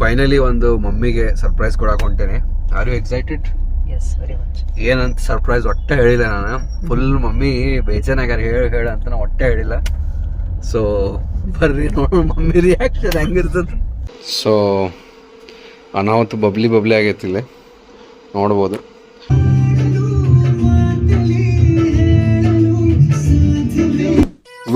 Finally ಒಂದು ಮಮ್ಮಿಗೆ surprise ಕೊಡಕ್ ಹೊಂಟೇನೆ. Are you excited? Yes very much. ಏನಂತ ಸರ್ಪ್ರೈಸ್ ಒಟ್ಟೆ ಹೇಳಿಲ್ಲ ನಾನು. ಫುಲ್ ಮಮ್ಮಿ ಬೇಜಾನಾಗ್ಯಾರ ಹೇಳ ಅಂತ ನಾ ಒಟ್ಟೆ ಹೇಳಿಲ್ಲ. ಸೊ ಬರ್ರಿ ನೋಡು ಮಮ್ಮಿ ರಿಯಾಕ್ಷನ್ ಹೆಂಗಿರ್ತದೆ. ಸೊ ಅನಾಹುತ ಬಬ್ಲಿ ಆಗೈತಿ ಇಲ್ಲಿ ನೋಡ್ಬೋದು.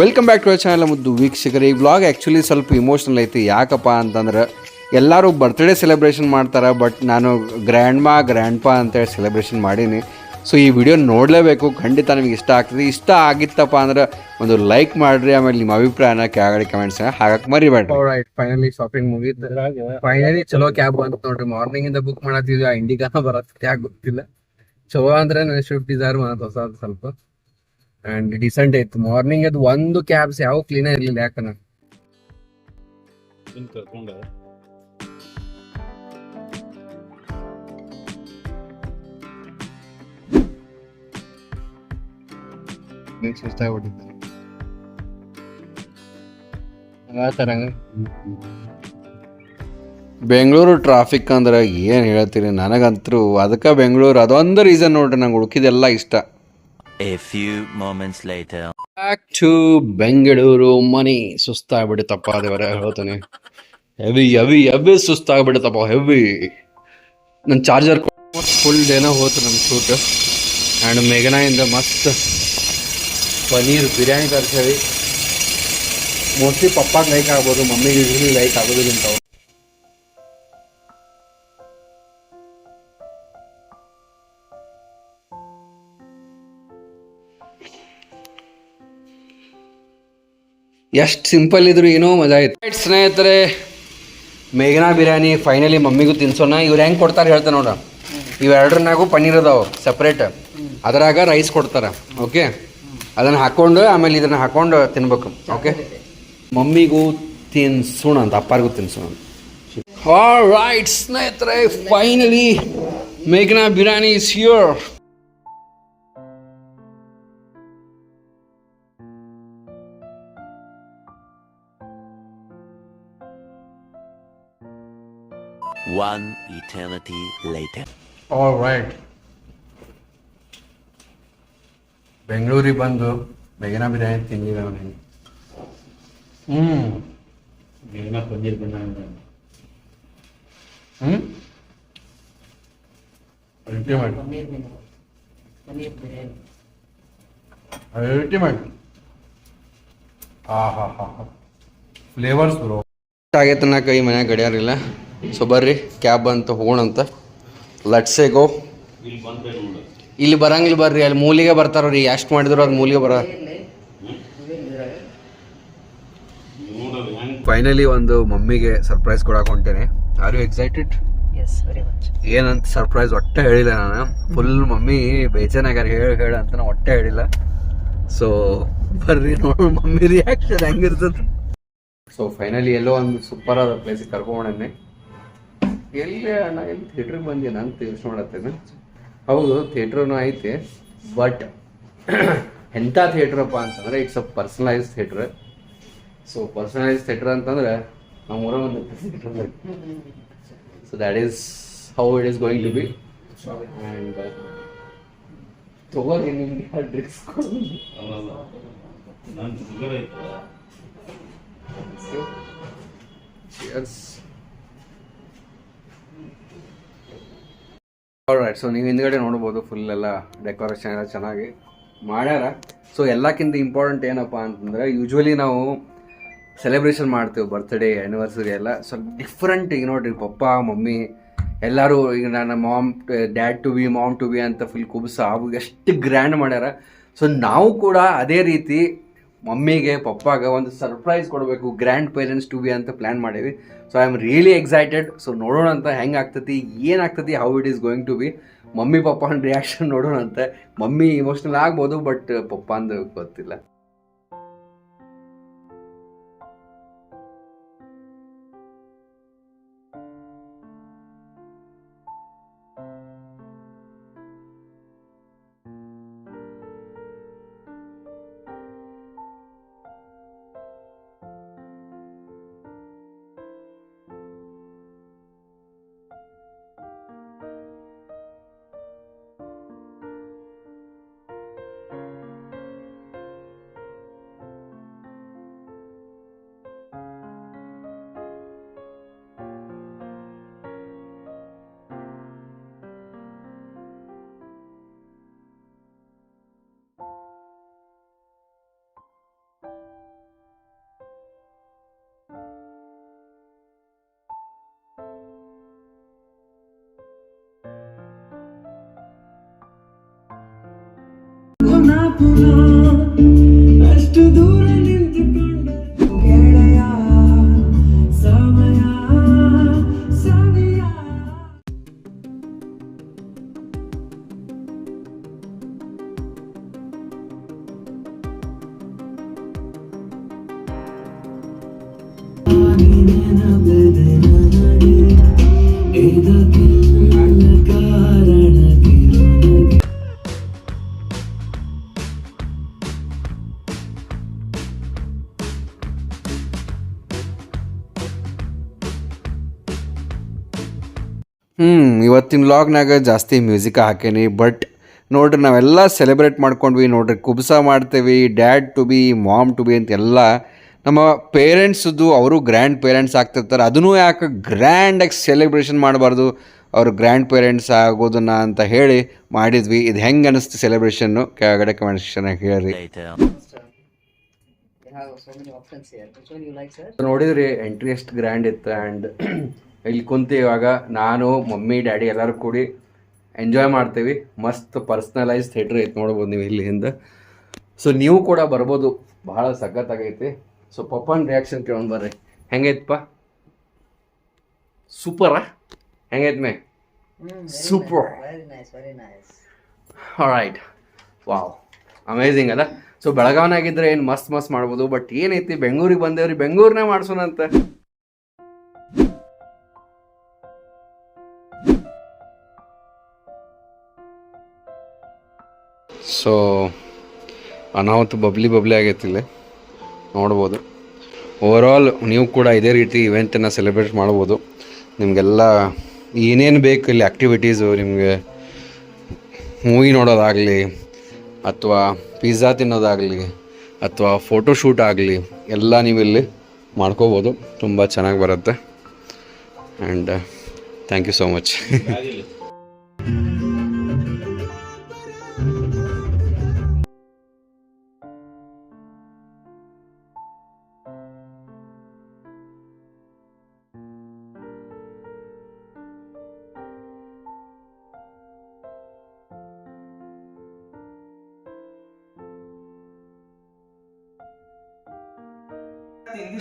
Welcome back to our channel ಮುದ್ದು ವೀಕ್ಷಕರೇ. ಈ ವ್ಲಾಗ್ ಆ್ಯಕ್ಚುಲಿ ಸ್ವಲ್ಪ ಇಮೋಷ್ನಲ್ ಐತಿ. ಯಾಕಪ್ಪ ಅಂತಂದ್ರೆ ಎಲ್ಲರೂ ಬರ್ತ್ಡೇ ಸೆಲೆಬ್ರೇಷನ್ ಮಾಡ್ತಾರೆ, ಬಟ್ ನಾನು ಗ್ರ್ಯಾಂಡ್ ಪಾ ಅಂತೇಳಿ ಸೆಲೆಬ್ರೇಷನ್ ಮಾಡೀನಿ. ಸೊ ಈ ವಿಡಿಯೋ ನೋಡಲೇಬೇಕು, ಖಂಡಿತ ನಿಮಗೆ ಇಷ್ಟ ಆಗ್ತದೆ. ಇಷ್ಟ ಆಗಿತ್ತಪ್ಪ ಅಂದ್ರೆ ಒಂದು ಲೈಕ್ ಮಾಡಿರಿ, ಆಮೇಲೆ ನಿಮ್ಮ ಅಭಿಪ್ರಾಯನ ಕೆಳಗಡೆ ಕಮೆಂಟ್ಸ್ ಹಾಕಕ್ಕೆ ಮರಿಬೇಡ್ರಿ. ರೈಟ್, ಫೈನಲಿ ಶಾಪಿಂಗ್ ಮುಗೀತು. ಫೈನಲಿ ಚಲೋ ಕ್ಯಾಬ್ ಬಂತು ನೋಡ್ರಿ. ಮಾರ್ನಿಂಗ್ ಇಂದ ಬುಕ್ ಮಾಡತ್ತಿದ್ವಿ, ಇಂಡಿಗಾನ ಬರತ್ತೆ ಯಾಕೆ ಗೊತ್ತಿಲ್ಲ. ಚಲೋ ಅಂದ್ರೆ ನನ್ನ ಸ್ವಿಫ್ಟ್ ಡಿಸೈರ್ ಹೊಸ ಸ್ವಲ್ಪ ಅಂಡ್ ಡಿಸೆಂಟ್ ಐತ್ತು. ಮಾರ್ನಿಂಗ್ ಅದು ಒಂದು ಕ್ಯಾಬ್ಸ್ ಯಾವ ಕ್ಲೀನ್ ಇರ್ಲಿಲ್ಲ. ಯಾಕನ ಬೆಂಗಳೂರು ಟ್ರಾಫಿಕ್ ಅಂದ್ರೆ ಏನ್ ಹೇಳ್ತೀರಿ, ನನಗಂತರೂ ಅದಕ್ಕೆ ಬೆಂಗಳೂರು ಅದೊಂದು ರೀಸನ್ ನೋಡ್ರಿ, ನಂಗೆ ಹುಡುಕಿದೆಲ್ಲ ಇಷ್ಟ. A few moments later. Back to Bengaluru ಮನಿ. ಸುಸ್ತಾಗ್ಬಿಡುತ್ತಪ್ಪ ದೇವರ ಹೇಳ್ತಾನೆ. ಹೆವಿ ಸುಸ್ತಾಗ್ಬಿಡುತ್ತಪ್ಪ, ಹೆವಿ. ನನ್ನ ಚಾರ್ಜರ್ ಫುಲ್ ಡೇನ ಹೋತು ನಮ್ಮ ಶೂಟ್. ಆ್ಯಂಡ್ ಮೇಘನಾಯಿಂದ ಮಸ್ತ್ ಪನೀರ್ ಬಿರಿಯಾನಿ ತರಿಸೇವಿ. ಮೋಸ್ಟ್ಲಿ ಪಪ್ಪಾಗೆ ಲೈಕ್ ಆಗ್ಬೋದು, ಮಮ್ಮಿಗೆ ಯೂಶ್ವಲಿ ಲೈಕ್ ಆಗೋದಿಲ್ಲ ಇಂಥವು. ಎಷ್ಟು ಸಿಂಪಲ್ ಇದ್ರು ಏನೋ ಮಜಾ ಆಯ್ತು. ಸ್ನೇಹಿತರೆ, ಮೇಘನಾ ಬಿರಿಯಾನಿ ಫೈನಲಿ ಮಮ್ಮಿಗೂ ತಿನ್ಸೋಣ. ಇವ್ರು ಹೆಂಗೆ ಕೊಡ್ತಾರೆ ಹೇಳ್ತಾರೆ ನೋಡ. ಇವೆರಡರನ್ನಾಗೂ ಪನ್ನೀರ್ ಅದಾವ ಸಪ್ರೇಟ್, ಅದರಾಗ ರೈಸ್ ಕೊಡ್ತಾರೆ. ಓಕೆ, ಅದನ್ನು ಹಾಕ್ಕೊಂಡು ಆಮೇಲೆ ಇದನ್ನು ಹಾಕ್ಕೊಂಡು ತಿನ್ಬೇಕು. ಓಕೆ, ಮಮ್ಮಿಗೂ ತಿನ್ಸೋಣ ಅಂತ, ಅಪ್ಪಾರಿಗೂ ತಿನ್ಸೋಣ ಅಂತ. ಆಲ್ರೈಟ್ ಸ್ನೇಹಿತರೆ, ಫೈನಲಿ ಮೇಘನಾ biryani is here. One eternity later. All right. ಬೆಂಗಳೂರಿಗೆ ಬಂದು ಮೇಘನಾ ಬಿರಿಯಾನಿ ತಿಂದಿಲ್ಲ ಅವನಿಗೆ. ಮೇಘನಾ paneer biryani. Ultimate. Flavours bro. ಆಗೈತೆ ನಾ ಕೈ ಮನ್ಯಾಗ ಗಡಿಯಾರಿಲ್ಲ. ಸೊ ಬರ್ರಿ ಕ್ಯಾಬ್ ಅಂತ ಹೋಗೋಣಂತ. Let's go. ಇಲ್ಲಿ ಬರಂಗಿಲ್ಲ, ಬರ್ರಿ ಅಲ್ಲಿ ಮೂಲಿಗೆ ಬರ್ತಾರ್ರಿ. ಎಷ್ಟು ಮಾಡಿದ್ರು ಅದು ಮೂಲಿಗೆ ಬರ. ಫೈನಲಿ ಒಂದು ಮಮ್ಮಿಗೆ ಸರ್ಪ್ರೈಸ್ ಕೊಡಕ್ ಹೊಂಟೇನೆ. Are you excited? Yes very much. ಏನಂತ ಸರ್ಪ್ರೈಸ್ ಒಟ್ಟೆ ಹೇಳಿಲ್ಲ ನಾನು. ಫುಲ್ ಮಮ್ಮಿ ಬೇಜಾನಾಗ್ಯಾರ ಹೇಳ ಅಂತ ನಾ ಒಟ್ಟೆ ಹೇಳಿಲ್ಲ. ಸೊ ಬರ್ರಿ ನೋಡು ಮಮ್ಮಿ ರಿಯಾಕ್ಷನ್ ಹೆಂಗಿರ್ತದೆ. ಸೊ ಫೈನಲಿ ಎಲ್ಲೋ ಒಂದು ಸೂಪರ್ ಆದ ಪ್ಲೇಸಿಗೆ ಕರ್ಕೊಂಡೇ. ಎಲ್ಲಿ ನಾ ಎಲ್ಲಿ ಥಿಯೇಟ್ರಿಗೆ ಬಂದಿ ನಾನು ಯೋಚನೆ ಮಾಡತ್ತೇನೆ. ಹೌದು, ಥಿಯೇಟ್ರೂ ಐತಿ, ಬಟ್ ಎಂಥ ಥಿಯೇಟ್ರಪ್ಪ ಅಂತಂದ್ರೆ it's a personalise theatre. So personalise theatre ಅಂತಂದ್ರೆ ನಮ್ಮ ಊರ ಒಂದು theatre. So that is how it is going to be. And ತಗೋರಿ ನಿಮ್ಗೆ ಡ್ರಿಂಕ್ಸ್ ಕೊಡೋದು. Cheers. ಆಲ್ರೈಟ್, ಸೊ ನೀವು ಹಿಂದ್ಗಡೆ ನೋಡ್ಬೋದು ಫುಲ್ ಎಲ್ಲ ಡೆಕೋರೇಷನ್ ಎಲ್ಲ ಚೆನ್ನಾಗಿ ಮಾಡ್ಯಾರ. ಸೊ ಎಲ್ಲಕ್ಕಿಂತ ಇಂಪಾರ್ಟೆಂಟ್ ಏನಪ್ಪ ಅಂತಂದ್ರೆ, ಯೂಶ್ವಲಿ ನಾವು ಸೆಲೆಬ್ರೇಷನ್ ಮಾಡ್ತೀವಿ ಬರ್ತ್ಡೇ ಆ್ಯನಿವರ್ಸರಿ ಎಲ್ಲ. ಸ್ವಲ್ಪ ಡಿಫ್ರೆಂಟ್. ಈಗ ನೋಡ್ರಿ ಪಪ್ಪ ಮಮ್ಮಿ ಎಲ್ಲರೂ, ಈಗ ನನ್ನ dad to be mom to be ಅಂತ ಫುಲ್ ಕುಬ್ಸ ಅವು ಎಷ್ಟು ಗ್ರ್ಯಾಂಡ್ ಮಾಡ್ಯಾರ. ಸೊ ನಾವು ಕೂಡ ಅದೇ ರೀತಿ ಮಮ್ಮಿಗೆ ಪಪ್ಪಾಗ ಒಂದು ಸರ್ಪ್ರೈಸ್ ಕೊಡಬೇಕು, ಗ್ರ್ಯಾಂಡ್ ಪೇರೆಂಟ್ಸ್ ಟು ಬಿ ಅಂತ ಪ್ಲ್ಯಾನ್ ಮಾಡೀವಿ. So I am really excited. So ನೋಡೋಣ ಅಂತ ಹೆಂಗೆ ಆಗ್ತತಿ, ಏನಾಗ್ತತಿ, how it is going to be. Mummy ಪಪ್ಪನ ರಿಯಾಕ್ಷನ್ ನೋಡೋಣ ಅಂತ. ಮಮ್ಮಿ ಇಮೋಷ್ನಲ್ ಆಗ್ಬೋದು, ಬಟ್ ಪಪ್ಪ ಅಂದು ಗೊತ್ತಿಲ್ಲ. ಇವತ್ತಿನ ವ್ಲಾಗ್ನಾಗ ಜಾಸ್ತಿ ಮ್ಯೂಸಿಕ್ ಹಾಕೇನಿ. ಬಟ್ ನೋಡ್ರಿ ನಾವೆಲ್ಲ ಸೆಲೆಬ್ರೇಟ್ ಮಾಡ್ಕೊಂಡ್ವಿ ನೋಡ್ರಿ. ಕುಬ್ಸ ಮಾಡ್ತೇವೆ, dad to be, mom to be ಅಂತೆಲ್ಲ ನಮ್ಮ ಪೇರೆಂಟ್ಸದ್ದು ಅವರು ಗ್ರ್ಯಾಂಡ್ ಪೇರೆಂಟ್ಸ್ ಆಗ್ತಿರ್ತಾರೆ. ಅದನ್ನೂ ಯಾಕೆ ಗ್ರ್ಯಾಂಡಾಗಿ ಸೆಲೆಬ್ರೇಷನ್ ಮಾಡಬಾರ್ದು ಅವರು ಗ್ರ್ಯಾಂಡ್ ಪೇರೆಂಟ್ಸ್ ಆಗೋದನ್ನ ಅಂತ ಹೇಳಿ ಮಾಡಿದ್ವಿ. ಇದು ಹೆಂಗೆ ಅನ್ನಿಸ್ತು ಸೆಲೆಬ್ರೇಷನ್ನು ಕೆಳಗಡೆ ಕಮೆಂಟ್ ಸೆಕ್ಷನ್ನಾಗ ಹೇಳ್ರಿ. Later. You have so many options here. Which one you like, sir? ನೋಡಿದ್ರಿ ಎಂಟ್ರಿ ಎಷ್ಟು ಗ್ರ್ಯಾಂಡ್ ಇತ್ತು. ಆ್ಯಂಡ್ ಇಲ್ಲಿ ಕುಂತು ಇವಾಗ ನಾನು ಮಮ್ಮಿ ಡ್ಯಾಡಿ ಎಲ್ಲರೂ ಕೂಡಿ ಎಂಜಾಯ್ ಮಾಡ್ತೀವಿ. ಮಸ್ತ್ ಪರ್ಸ್ನಲೈಸ್ ಥಿಯೇಟ್ರ್ ಐತೆ ನೋಡ್ಬೋದು ನೀವು ಇಲ್ಲಿ ಹಿಂದೆ. ಸೊ ನೀವು ಕೂಡ ಬರ್ಬೋದು, ಭಾಳ ಸಖತ್ತಾಗೈತಿ. ಸೊ ಪಪ್ಪನ ರಿಯಾಕ್ಷನ್ ಕೇಳೋಣ ಬರ್ರಿ. ಹೆಂಗೈತಪ್ಪ? ಸೂಪರಾ? ಹೆಂಗೈತೆ May? Super. Very nice, very nice. Right, wow, amazing ಅಲ್ಲ. ಸೊ ಬೆಳಗಾವನಾಗಿದ್ದರೆ ಏನು ಮಸ್ತ್ ಮಾಡ್ಬೋದು. ಬಟ್ ಏನೈತಿ, ಬೆಂಗಳೂರಿಗೆ ಬಂದೇವ್ರಿ, ಬೆಂಗಳೂರನ್ನೇ ಮಾಡ್ಸೋಣಂತ. ಸೊ ಅನಾಹುತ ಬಬ್ಲಿ ಆಗೈತಿಲ್ಲ ನೋಡ್ಬೋದು. ಓವರಾಲ್ ನೀವು ಕೂಡ ಇದೇ ರೀತಿ ಇವೆಂಟನ್ನು ಸೆಲೆಬ್ರೇಟ್ ಮಾಡ್ಬೋದು. ನಿಮಗೆಲ್ಲ ಏನೇನು ಬೇಕು ಇಲ್ಲಿ ಆ್ಯಕ್ಟಿವಿಟೀಸು, ನಿಮಗೆ ಮೂವಿ ನೋಡೋದಾಗಲಿ ಅಥವಾ ಪಿಜ್ಜಾ ತಿನ್ನೋದಾಗಲಿ ಅಥವಾ ಫೋಟೋಶೂಟ್ ಆಗಲಿ ಎಲ್ಲ ನೀವು ಇಲ್ಲಿ ಮಾಡ್ಕೋಬೋದು. ತುಂಬ ಚೆನ್ನಾಗಿ ಬರುತ್ತೆ. And thank you so much.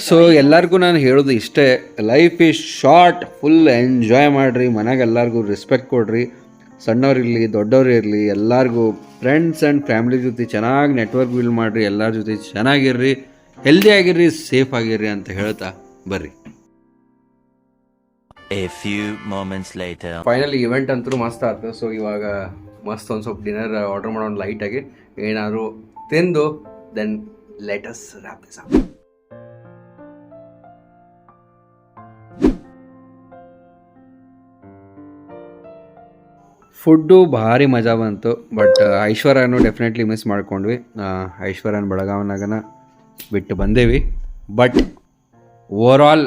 So ಎಲ್ಲರಿಗೂ ನಾನು ಹೇಳೋದು ಇಷ್ಟೇ, life is short, full enjoy ಮಾಡಿರಿ. ಮನೆಗೆ ಎಲ್ಲರಿಗೂ ರೆಸ್ಪೆಕ್ಟ್ ಕೊಡಿರಿ. ಸಣ್ಣವ್ರಿರಲಿ ದೊಡ್ಡವ್ರು ಇರಲಿ, ಎಲ್ಲರಿಗೂ ಫ್ರೆಂಡ್ಸ್ ಆ್ಯಂಡ್ ಫ್ಯಾಮಿಲಿ ಜೊತೆ ಚೆನ್ನಾಗಿ ನೆಟ್ವರ್ಕ್ ಬಿಲ್ಡ್ ಮಾಡಿರಿ. ಎಲ್ಲರ ಜೊತೆ ಚೆನ್ನಾಗಿರ್ರಿ, ಹೆಲ್ದಿ ಆಗಿರ್ರಿ, ಸೇಫ್ ಆಗಿರ್ರಿ ಅಂತ ಹೇಳ್ತಾ ಬರ್ರಿ. A few moments later. Finally event ಅಂತೂ ಮಸ್ತ್ ಆಯ್ತು. ಸೊ ಇವಾಗ ಮಸ್ತ್ ಒಂದು ಸ್ವಲ್ಪ ಡಿನ್ನರ್ ಆರ್ಡರ್ ಮಾಡೋಣ ಲೈಟಾಗಿ, ಏನಾದ್ರು ತಿಂದು then let us wrap this up. Food ಭಾರಿ ಮಜಾ ಬಂತು. ಬಟ್ ಐಶ್ವರ್ಯನೂ ಡೆಫಿನೆಟ್ಲಿ ಮಿಸ್ ಮಾಡ್ಕೊಂಡ್ವಿ. ಐಶ್ವರ್ಯನ ಬೆಳಗಾವನಾಗನ ಬಿಟ್ಟು ಬಂದೇವಿ. ಬಟ್ ಓವರಾಲ್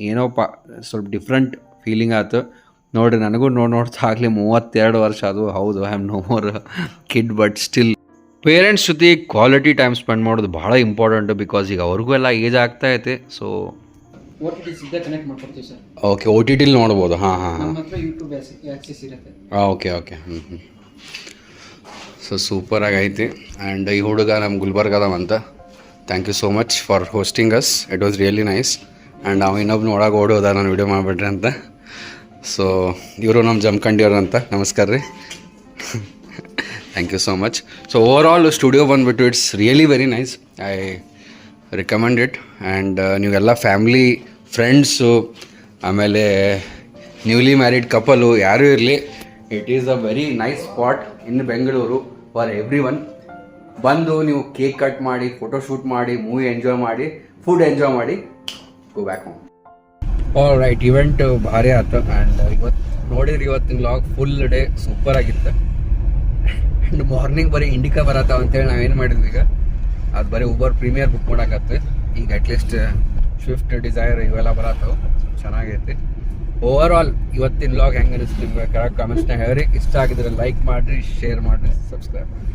ಏನೋಪ್ಪ ಸ್ವಲ್ಪ ಡಿಫ್ರೆಂಟ್ ಫೀಲಿಂಗ್ ಆಯ್ತು ನೋಡಿರಿ. ನನಗೂ ನೋಡ್ತಾ ಆಗಲಿ 32 ವರ್ಷ ಅದು ಹೌದು, I am no more kid. But still parents ಜೊತೆ ಕ್ವಾಲಿಟಿ ಟೈಮ್ ಸ್ಪೆಂಡ್ ಮಾಡೋದು ಭಾಳ ಇಂಪಾರ್ಟೆಂಟು. ಬಿಕಾಸ್ ಈಗ ಅವ್ರಿಗೂ ಎಲ್ಲ ಏಜ್ ಆಗ್ತಾ ಐತೆ. ಸೊ OTT ಸೀದಾ ಕನೆಕ್ಟ್ ಮಾಡ್ಕೊಡ್ತೀವಿ ಸರ್. ಓಕೆ, ಓ ಟಿ ಟಿಲಿ ನೋಡ್ಬೋದು. ಹಾಂ ನಮ್ಮ ಹತ್ರ ಯೂಟ್ಯೂಬ್ ಆಕ್ಸೆಸ್ ಇರುತ್ತೆ. ಓಕೆ. ಸೊ ಸೂಪರಾಗಿ ಐತಿ. ಆ್ಯಂಡ್ ಈ ಹುಡುಗ ನಮ್ಮ ಗುಲ್ಬರ್ಗದವಂತ. Thank you so much for hosting us. It was really nice. And ಅವ ಇನ್ನೊಬ್ಬ ನೋಡೋಕೆ ಓಡೋದ ನಾನು ವೀಡಿಯೋ ಮಾಡಿಬಿಟ್ರಿ ಅಂತ. ಸೊ ಇವರು ನಮ್ಮ ಜಮ್ಕಂಡಿಯವ್ರು ಅಂತ. ನಮಸ್ಕಾರ ರೀ. Thank you so much. So overall studio ಬಂದುಬಿಟ್ಟು it's really very nice. I recommend it. And ನೀವೆಲ್ಲ ಫ್ಯಾಮ್ಲಿ, ಫ್ರೆಂಡ್ಸು, ಆಮೇಲೆ ನ್ಯೂಲಿ ಮ್ಯಾರಿಡ್ ಕಪಲು ಯಾರೂ ಇರಲಿ, it is a very nice spot in Bengaluru for everyone. ಬಂದು ನೀವು ಕೇಕ್ ಕಟ್ ಮಾಡಿ, photoshoot ಮಾಡಿ, movie enjoy ಮಾಡಿ, ಫುಡ್ ಎಂಜಾಯ್ ಮಾಡಿ, go back home. All right, event ಭಾರಿ ಆಯ್ತು. ಆ್ಯಂಡ್ ಇವತ್ತು ನೋಡಿದ್ರಿ ಇವತ್ತಿನ ವ್ಲಾಗ್ ಫುಲ್ ಡೇ ಸೂಪರ್ ಆಗಿತ್ತು. ಆ್ಯಂಡ್ ಮಾರ್ನಿಂಗ್ ಬರೀ ಇಂಡಿಕಾ ಬರತ್ತಾವ ಅಂತೇಳಿ ನಾವೇನು ಮಾಡಿದ್ವಿ, ಈಗ ಅದು ಬರೀ ಊಬರ್ ಪ್ರೀಮಿಯರ್ ಬುಕ್ ಮಾಡೋಕತ್ತೆ. ಈಗ ಅಟ್ಲೀಸ್ಟ್ ಸ್ವಿಫ್ಟ್ ಡಿಸೈರ್ ಇವೆಲ್ಲ ಬರತ್ತವು. ಚೆನ್ನಾಗೈತಿ. ಓವರ್ ಆಲ್ ಇವತ್ತಿನ ವ್ಲಾಗ್ ಹೆಂಗೆ ಅನಿಸ್ತು ನಿಮ್ಗೆ ಕೆಳಗೆ ಕಾಮೆಂಟ್ಸ್ನ ಹೇಳ್ರಿ. ಇಷ್ಟ ಆಗಿದ್ರೆ ಲೈಕ್ ಮಾಡಿರಿ, ಶೇರ್ ಮಾಡಿರಿ, ಸಬ್ಸ್ಕ್ರೈಬ್ ಮಾಡಿ.